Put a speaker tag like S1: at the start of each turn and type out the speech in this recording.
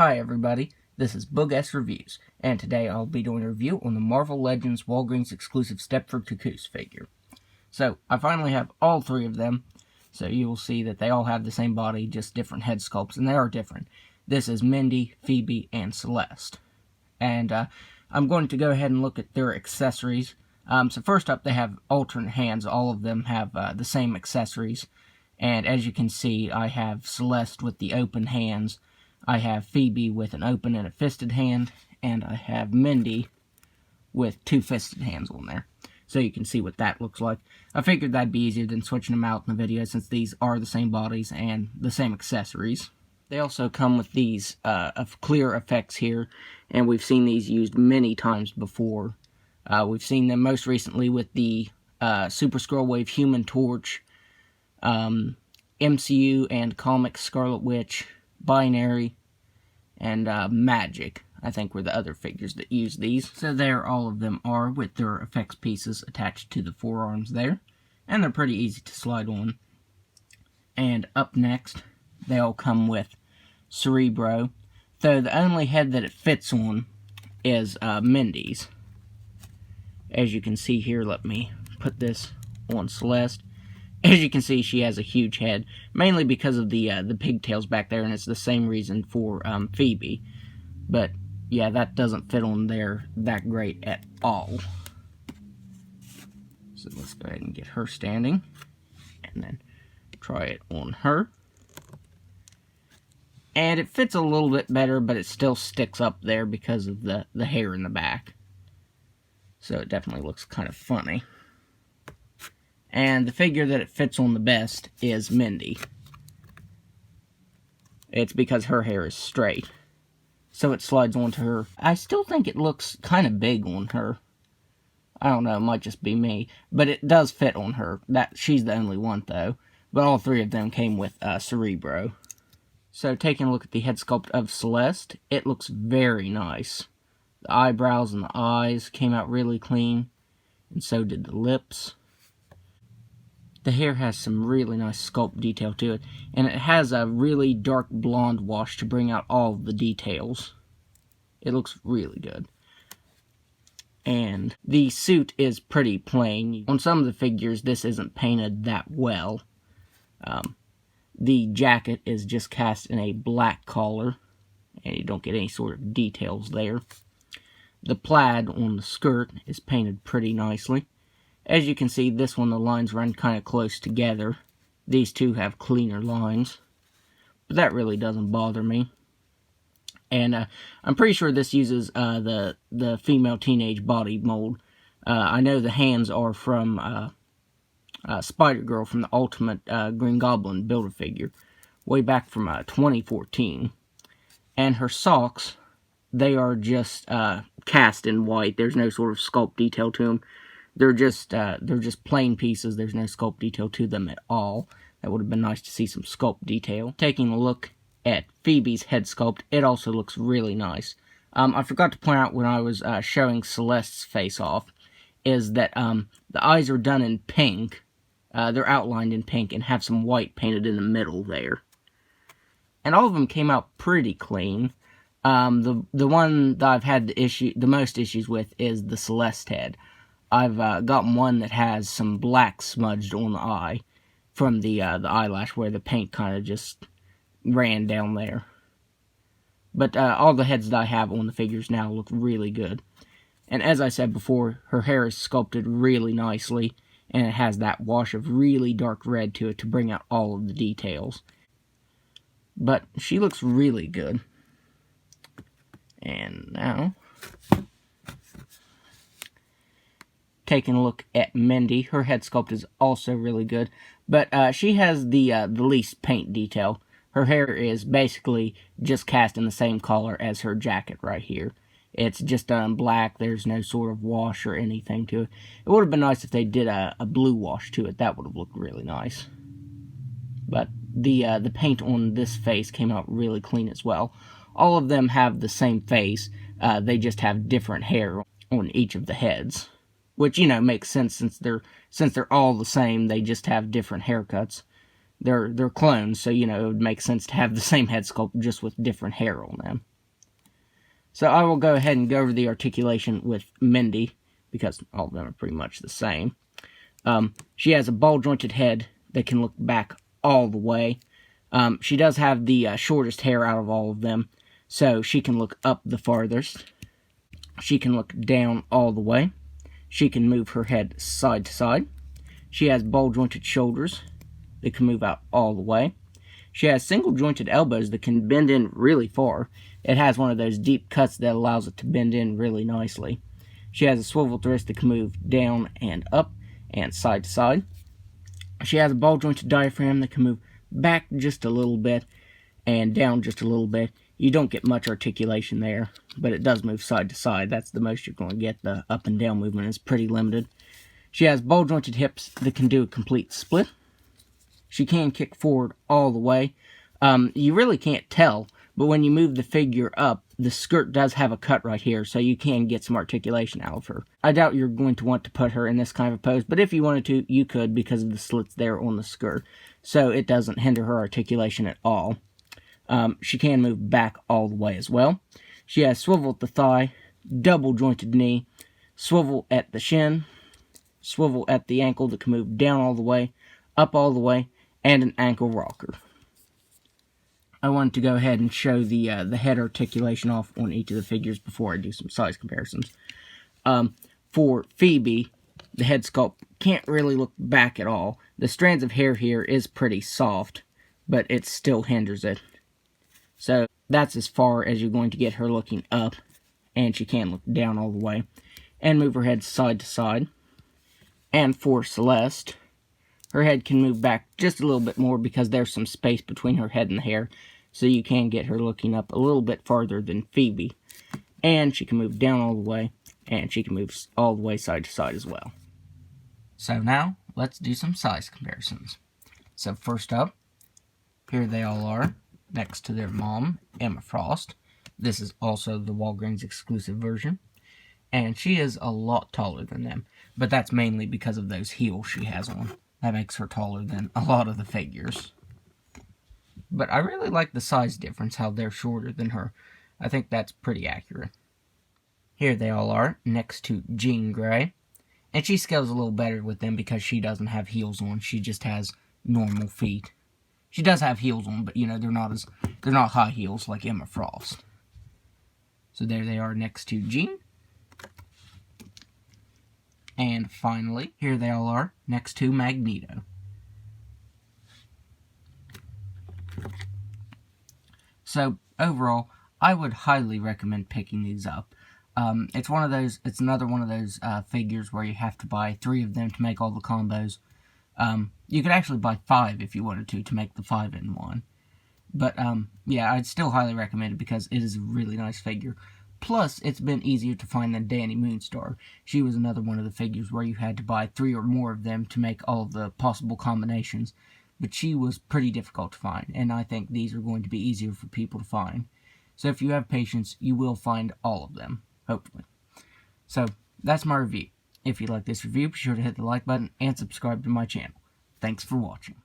S1: Hi everybody, this is Boog S Reviews, and today I'll be doing a review on the Marvel Legends Walgreens exclusive Stepford Cuckoos figure. So, I finally have all three of them, so you will see that they all have the same body, just different head sculpts, and they are different. This is Mindy, Phoebe, and Celeste. And I'm going to go ahead and look at their accessories. So first up, they have alternate hands. All of them have the same accessories. And as you can see, I have Celeste with the open hands, I have Phoebe with an open and a fisted hand, and I have Mindy with two fisted hands on there. So you can see what that looks like. I figured that'd be easier than switching them out in the video since these are the same bodies and the same accessories. They also come with these clear effects here, and we've seen these used many times before. We've seen them most recently with the Super Skrull Wave Human Torch, MCU and Comics Scarlet Witch, Binary, and Magic, I think, were the other figures that use these. So there all of them are, with their effects pieces attached to the forearms there. And they're pretty easy to slide on. And up next, they all come with Cerebro, though the only head that it fits on is Mindy's. As you can see here, let me put this on Celeste. As you can see, she has a huge head, mainly because of the pigtails back there, and it's the same reason for Phoebe. But, yeah, that doesn't fit on there that great at all. So let's go ahead and get her standing, and then try it on her. And it fits a little bit better, but it still sticks up there because of the hair in the back. So it definitely looks kind of funny. And the figure that it fits on the best is Mindy. It's because her hair is straight. So it slides onto her. I still think it looks kind of big on her. I don't know, it might just be me. But it does fit on her. She's the only one, though. But all three of them came with Cerebro. So taking a look at the head sculpt of Celeste, it looks very nice. The eyebrows and the eyes came out really clean. And so did the lips. The hair has some really nice sculpt detail to it, and it has a really dark blonde wash to bring out all of the details. It looks really good. And the suit is pretty plain. On some of the figures, this isn't painted that well. The jacket is just cast in a black collar, and you don't get any sort of details there. The plaid on the skirt is painted pretty nicely. As you can see, this one, the lines run kind of close together. These two have cleaner lines. But that really doesn't bother me. And I'm pretty sure this uses the female teenage body mold. I know the hands are from Spider-Girl from the Ultimate Green Goblin Build-A-Figure. Way back from 2014. And her socks, they are just cast in white. There's no sort of sculpt detail to them. They're just plain pieces. There's no sculpt detail to them at all. That would have been nice to see some sculpt detail. Taking a look at Phoebe's head sculpt, it also looks really nice. I forgot to point out when I was showing Celeste's face off, is that the eyes are done in pink. They're outlined in pink and have some white painted in the middle there. And all of them came out pretty clean. The one that I've had the most issues with is the Celeste head. I've gotten one that has some black smudged on the eye from the eyelash where the paint kind of just ran down there. But all the heads that I have on the figures now look really good. And as I said before, her hair is sculpted really nicely, and it has that wash of really dark red to it to bring out all of the details. But she looks really good. And now, taking a look at Mindy, her head sculpt is also really good, but she has the least paint detail. Her hair is basically just cast in the same color as her jacket right here. It's just done black. There's no sort of wash or anything to it. It would have been nice if they did a blue wash to it. That would have looked really nice. But the paint on this face came out really clean as well. All of them have the same face. They just have different hair on each of the heads. Which, you know, makes sense since they're all the same. They just have different haircuts. They're clones, so, you know, it would make sense to have the same head sculpt just with different hair on them. So I will go ahead and go over the articulation with Mindy, because all of them are pretty much the same. She has a ball-jointed head that can look back all the way. She does have the shortest hair out of all of them, so she can look up the farthest. She can look down all the way. She can move her head side to side. She has ball-jointed shoulders that can move out all the way. She has single-jointed elbows that can bend in really far. It has one of those deep cuts that allows it to bend in really nicely. She has a swiveled wrist that can move down and up and side to side. She has a ball-jointed diaphragm that can move back just a little bit and down just a little bit. You don't get much articulation there, but it does move side to side. That's the most you're going to get. The up and down movement is pretty limited. She has ball-jointed hips that can do a complete split. She can kick forward all the way. You really can't tell, but when you move the figure up, the skirt does have a cut right here, so you can get some articulation out of her. I doubt you're going to want to put her in this kind of pose, but if you wanted to, you could because of the slits there on the skirt, so it doesn't hinder her articulation at all. She can move back all the way as well. She has swivel at the thigh, double jointed knee, swivel at the shin, swivel at the ankle that can move down all the way, up all the way, and an ankle rocker. I wanted to go ahead and show the head articulation off on each of the figures before I do some size comparisons. For Phoebe, the head sculpt can't really look back at all. The strands of hair here is pretty soft, but it still hinders it. So that's as far as you're going to get her looking up, and she can look down all the way, and move her head side to side. And for Celeste, her head can move back just a little bit more because there's some space between her head and the hair, so you can get her looking up a little bit farther than Phoebe. And she can move down all the way, and she can move all the way side to side as well. So now, let's do some size comparisons. So first up, here they all are, next to their mom, Emma Frost. This is also the Walgreens exclusive version. And she is a lot taller than them, but that's mainly because of those heels she has on. That makes her taller than a lot of the figures. But I really like the size difference, how they're shorter than her. I think that's pretty accurate. Here they all are, next to Jean Grey. And she scales a little better with them because she doesn't have heels on. She just has normal feet. She does have heels on, but you know, they're not high heels like Emma Frost. So there they are next to Jean. And finally, here they all are next to Magneto. So overall, I would highly recommend picking these up. It's another one of those figures where you have to buy 3 of them to make all the combos. You could actually buy 5 if you wanted to make the 5-in-1. But yeah, I'd still highly recommend it because it is a really nice figure. Plus, it's been easier to find than Danny Moonstar. She was another one of the figures where you had to buy 3 or more of them to make all of the possible combinations. But she was pretty difficult to find, and I think these are going to be easier for people to find. So if you have patience, you will find all of them, hopefully. So, that's my review. If you like this review, be sure to hit the like button and subscribe to my channel. Thanks for watching.